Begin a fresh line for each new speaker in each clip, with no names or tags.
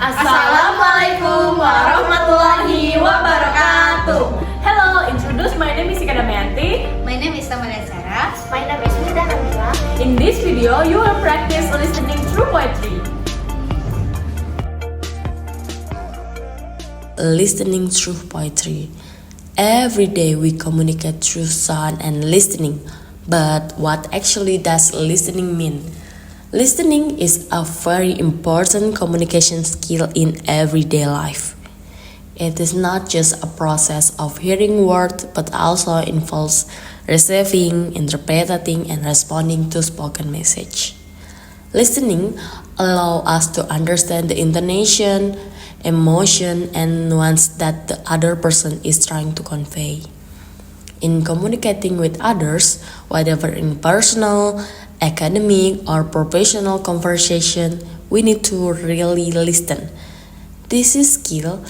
Assalamualaikum warahmatullahi wabarakatuh. Hello, introduce my name is Ika Damayanti.
My name is Tamalia Sarah.
My name is Mita Hamila.
In this video, you will practice listening through poetry.
Listening through poetry. Every day we communicate through sound and listening. But what actually does listening mean? Listening is a very important communication skill in everyday life. It is not just a process of hearing words, but also involves receiving, interpreting, and responding to spoken message. Listening allows us to understand the intonation, emotion, and nuance that the other person is trying to convey. In communicating with others, whether in personal, academic, or professional conversation, we need to really listen. This skill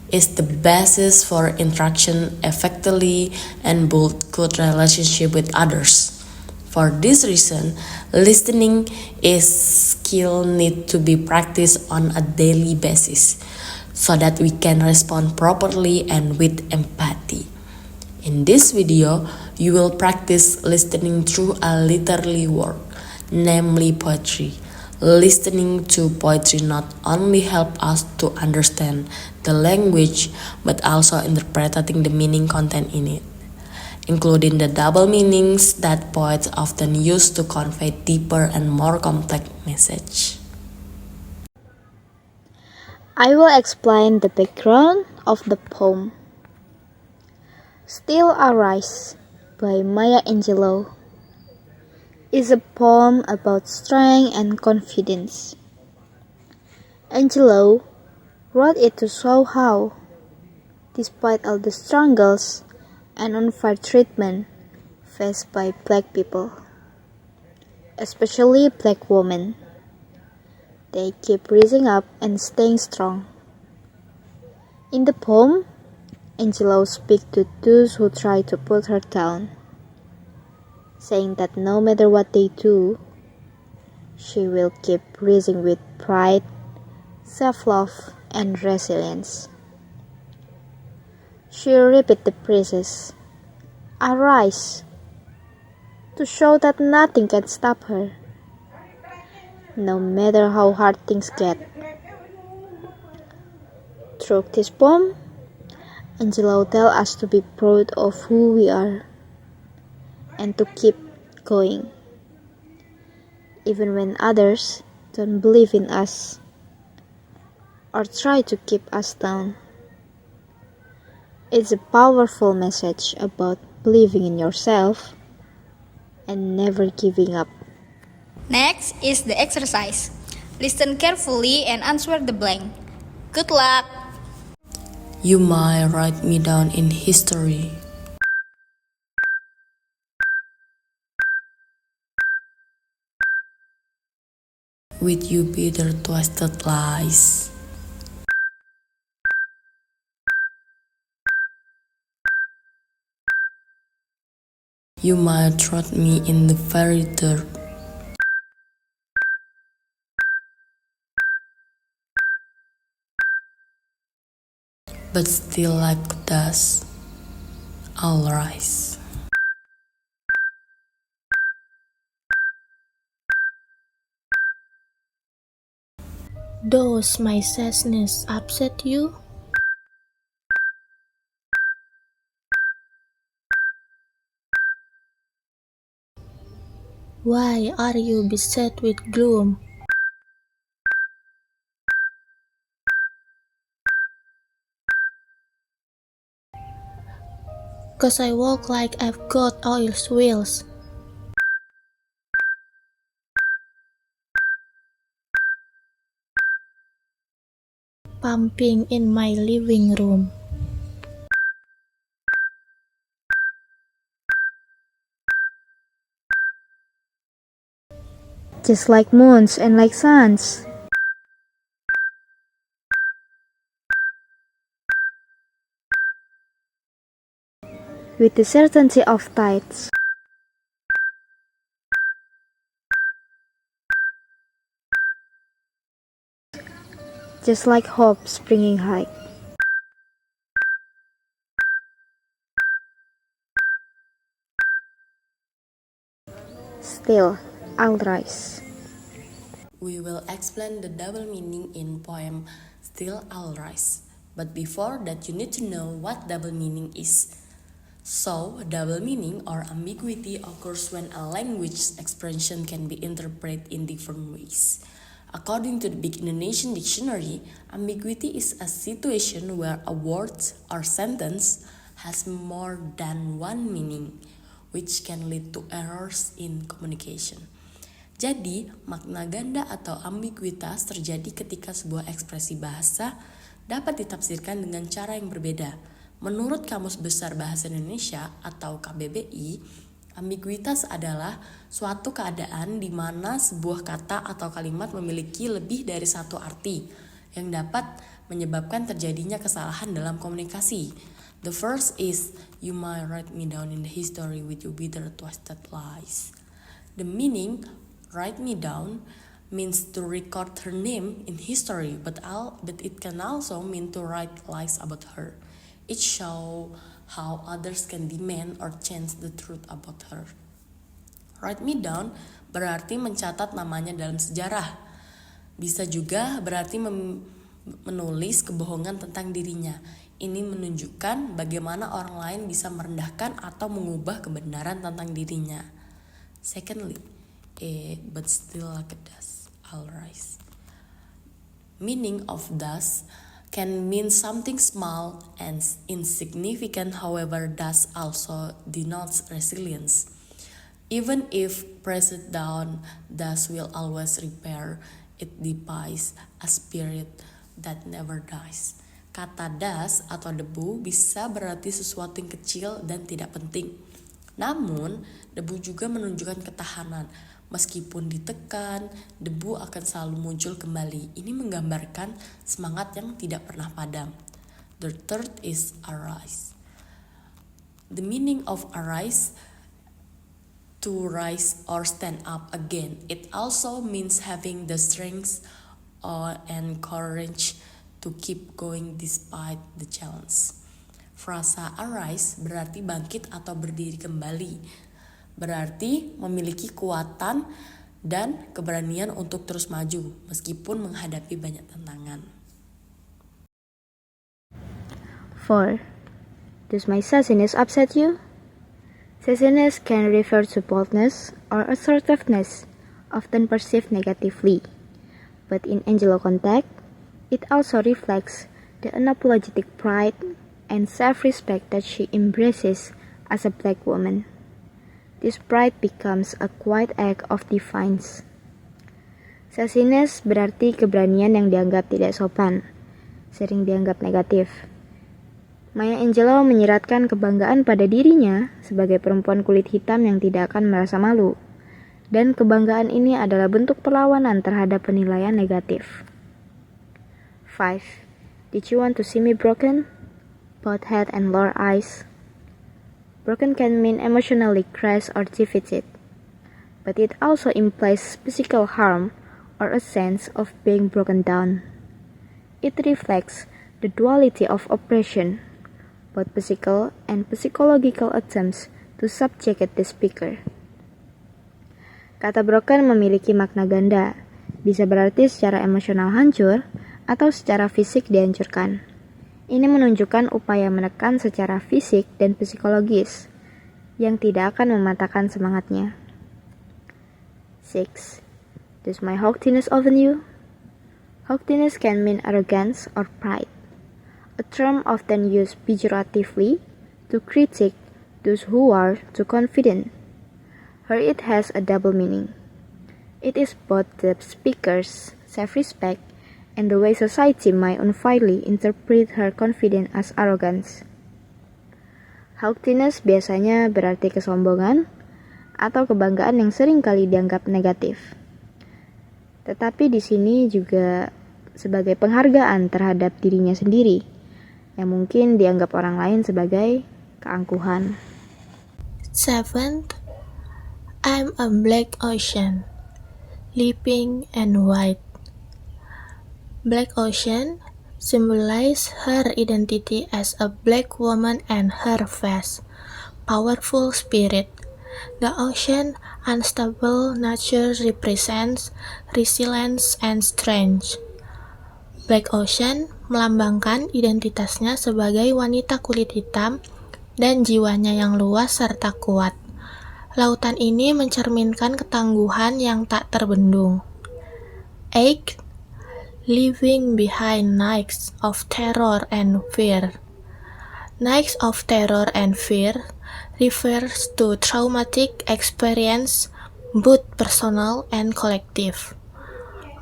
is the basis for interaction effectively and build good relationship with others. For this reason, listening is skill need to be practiced on a daily basis so that we can respond properly and with empathy. In this video, you will practice listening through a literary work, namely poetry. Listening to poetry not only helps us to understand the language, but also interpreting the meaning content in it, including the double meanings that poets often use to convey deeper and more complex message.
I will explain the background of the poem. Still Arise by Maya Angelou is a poem about strength and confidence. Angelou wrote it to show how, despite all the struggles and unfair treatment faced by black people, especially black women, they keep rising up and staying strong. In the poem, Angelou speaks to those who try to put her down, saying that no matter what they do, she will keep rising with pride, self-love, and resilience. She repeats the phrases, "Arise," to show that nothing can stop her, no matter how hard things get. Through this poem, Angelou tells us to be proud of who we are and to keep going, even when others don't believe in us or try to keep us down. It's a powerful message about believing in yourself and never giving up.
Next is the exercise. Listen carefully and answer the blank. Good luck!
You might write me down in history. With you bitter twisted lies. You might trod me in the very dirt. But still like dust, I'll rise.
Does my sadness upset you? Why are you beset with gloom? Cause I walk like I've got oil wheels. Pumping in my living room.
Just like moons and like suns, with the certainty of tides. just like hope springing high. Still, I'll rise.
We will explain the double meaning in poem Still I'll Rise. But before that, you need to know what double meaning is. So, double meaning or ambiguity occurs when a language expression can be interpreted in different ways. According to the Big Indonesian Dictionary, ambiguity is a situation where a word or sentence has more than one meaning, which can lead to errors in communication. Jadi, makna ganda atau ambiguitas terjadi ketika sebuah ekspresi bahasa dapat ditafsirkan dengan cara yang berbeda. Menurut Kamus Besar Bahasa Indonesia atau KBBI, ambiguitas adalah suatu keadaan di mana sebuah kata atau kalimat memiliki lebih dari satu arti yang dapat menyebabkan terjadinya kesalahan dalam komunikasi. The first is, you might write me down in the history with your bitter twisted lies. The meaning, write me down, means to record her name in history, but it can also mean to write lies about her. It shows how others can demand or change the truth about her. Write me down berarti mencatat namanya dalam sejarah. Bisa juga berarti menulis kebohongan tentang dirinya. Ini menunjukkan bagaimana orang lain bisa merendahkan atau mengubah kebenaran tentang dirinya. Secondly, but still like a dust, I'll rise. Meaning of dust can mean something small and insignificant, however, dust also denotes resilience. Even if pressed down, dust will always repair. It defies a spirit that never dies. Kata dust atau debu bisa berarti sesuatu yang kecil dan tidak penting. Namun, debu juga menunjukkan ketahanan. Meskipun ditekan, debu akan selalu muncul kembali. Ini menggambarkan semangat yang tidak pernah padam. The third is arise. The meaning of arise, to rise or stand up again. It also means having the strength and courage to keep going despite the challenge. Frasa arise berarti bangkit atau berdiri kembali. Berarti memiliki kekuatan dan keberanian untuk terus maju meskipun menghadapi banyak tantangan.
4. Does my sassiness upset you? Sassiness can refer to boldness or assertiveness, often perceived negatively. But in Angelo context, it also reflects the unapologetic pride and self-respect that she embraces as a black woman. This pride becomes a quiet act of defiance. Sassiness berarti keberanian yang dianggap tidak sopan, sering dianggap negatif. Maya Angelou menyiratkan kebanggaan pada dirinya sebagai perempuan kulit hitam yang tidak akan merasa malu. Dan kebanggaan ini adalah bentuk perlawanan terhadap penilaian negatif. 5. Did you want to see me broken? Both head and lower eyes. Broken can mean emotionally crushed or defeated, but it also implies physical harm or a sense of being broken down. It reflects the duality of oppression, both physical and psychological attempts to subjugate the speaker. Kata broken memiliki makna ganda, bisa berarti secara emosional hancur atau secara fisik dihancurkan. Ini menunjukkan upaya menekan secara fisik dan psikologis yang tidak akan mematahkan semangatnya. 6. Does my haughtiness offend you? Haughtiness can mean arrogance or pride, a term often used pejoratively to critique those who are too confident. Here it has a double meaning. It is both the speaker's self-respect and the way society might unfairly interpret her confidence as arrogance. Haughtiness biasanya berarti kesombongan atau kebanggaan yang sering kali dianggap negatif. Tetapi di sini juga sebagai penghargaan terhadap dirinya sendiri, yang mungkin dianggap orang lain sebagai keangkuhan.
7. I'm a black ocean, leaping and white. Black Ocean symbolizes her identity as a black woman and her vast, powerful spirit. The ocean unstable nature represents resilience and strength. Black Ocean melambangkan identitasnya sebagai wanita kulit hitam dan jiwanya yang luas serta kuat. Lautan ini mencerminkan ketangguhan yang tak terbendung. 8. Leaving behind nights of terror and fear. Nights of terror and fear refers to traumatic experience, both personal and collective.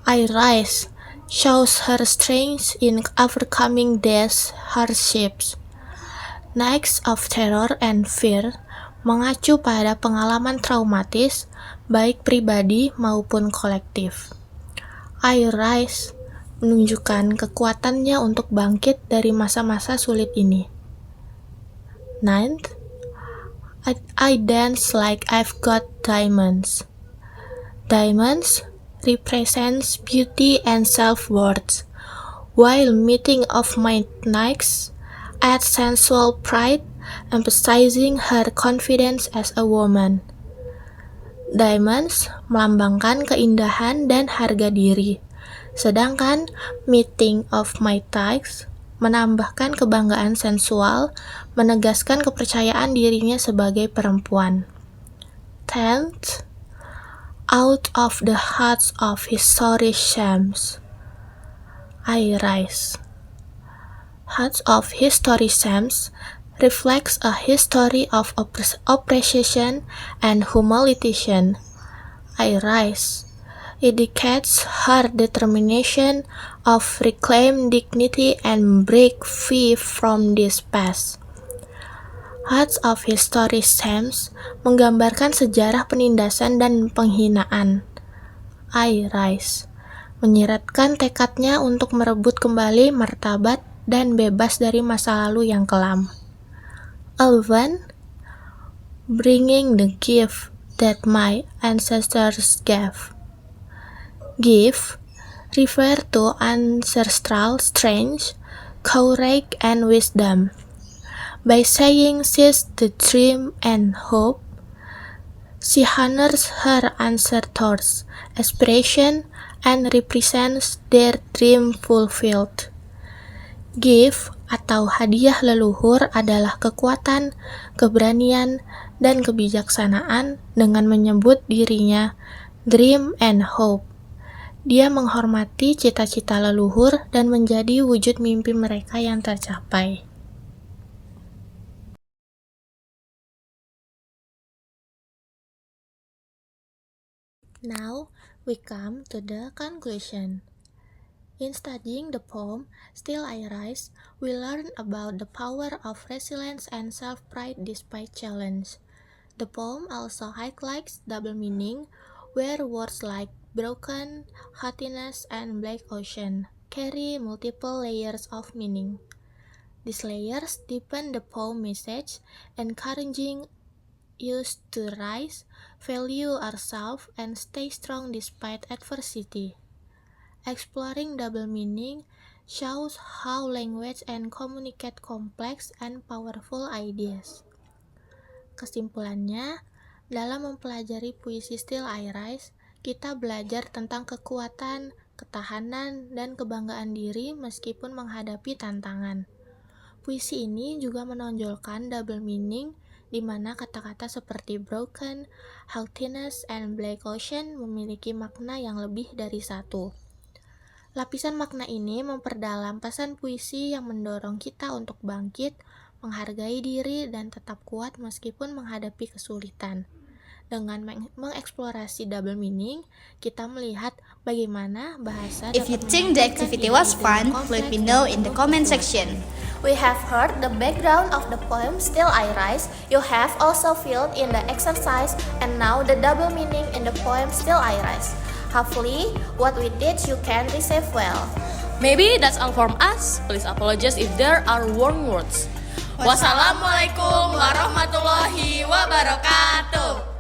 I Rise shows her strength in overcoming death's hardships. Nights of terror and fear mengacu pada pengalaman traumatis, baik pribadi maupun kolektif. I Rise menunjukkan kekuatannya untuk bangkit dari masa-masa sulit ini. 9. I Dance Like I've Got Diamonds. Diamonds represents beauty and self-worth, while meeting of my nights adds sensual pride, emphasizing her confidence as a woman. Diamonds melambangkan keindahan dan harga diri, sedangkan meeting of my thighs menambahkan kebanggaan sensual, menegaskan kepercayaan dirinya sebagai perempuan. 10th, Out of the Hearts of History Shams. I Rise. Hearts of History Shams reflects a history of oppression and humiliation. I Rise indicates her determination of reclaim dignity and break free from this past. Hearts of History Shams menggambarkan sejarah penindasan dan penghinaan. I Rise menyiratkan tekadnya untuk merebut kembali martabat dan bebas dari masa lalu yang kelam. 11. Bringing the gift that my ancestors gave. Give refer to ancestral strength, courage, and wisdom. By saying seize the dream and hope, she honors her ancestors' aspiration and represents their dream fulfilled. Give atau hadiah leluhur adalah kekuatan, keberanian, dan kebijaksanaan dengan menyebut dirinya dream and hope. Dia menghormati cita-cita leluhur dan menjadi wujud mimpi mereka yang tercapai. Now, we come to the conclusion. In studying the poem Still I Rise, we learn about the power of resilience and self-pride despite challenge. The poem also highlights double meaning, where words like broken, haughtiness, and black ocean carry multiple layers of meaning. These layers deepen the poem message, encouraging us to rise, value ourselves, and stay strong despite adversity. Exploring double meaning shows how language and communicate complex and powerful ideas. Kesimpulannya, dalam mempelajari puisi Still I Rise, kita belajar tentang kekuatan, ketahanan, dan kebanggaan diri meskipun menghadapi tantangan. Puisi ini juga menonjolkan double meaning, di mana kata-kata seperti broken, haughtiness, and black ocean memiliki makna yang lebih dari satu. Lapisan makna ini memperdalam pesan puisi yang mendorong kita untuk bangkit, menghargai diri, dan tetap kuat meskipun menghadapi kesulitan. Dengan mengeksplorasi double meaning, kita melihat bagaimana bahasa
If you think the activity was fun, let me know in the comment section.
We have heard the background of the poem Still I Rise. You have also filled in the exercise and now the double meaning in the poem Still I Rise. Hopefully, what we teach you can receive well.
Maybe that's all from us. Please apologize if there are wrong words. Wassalamualaikum warahmatullahi wabarakatuh.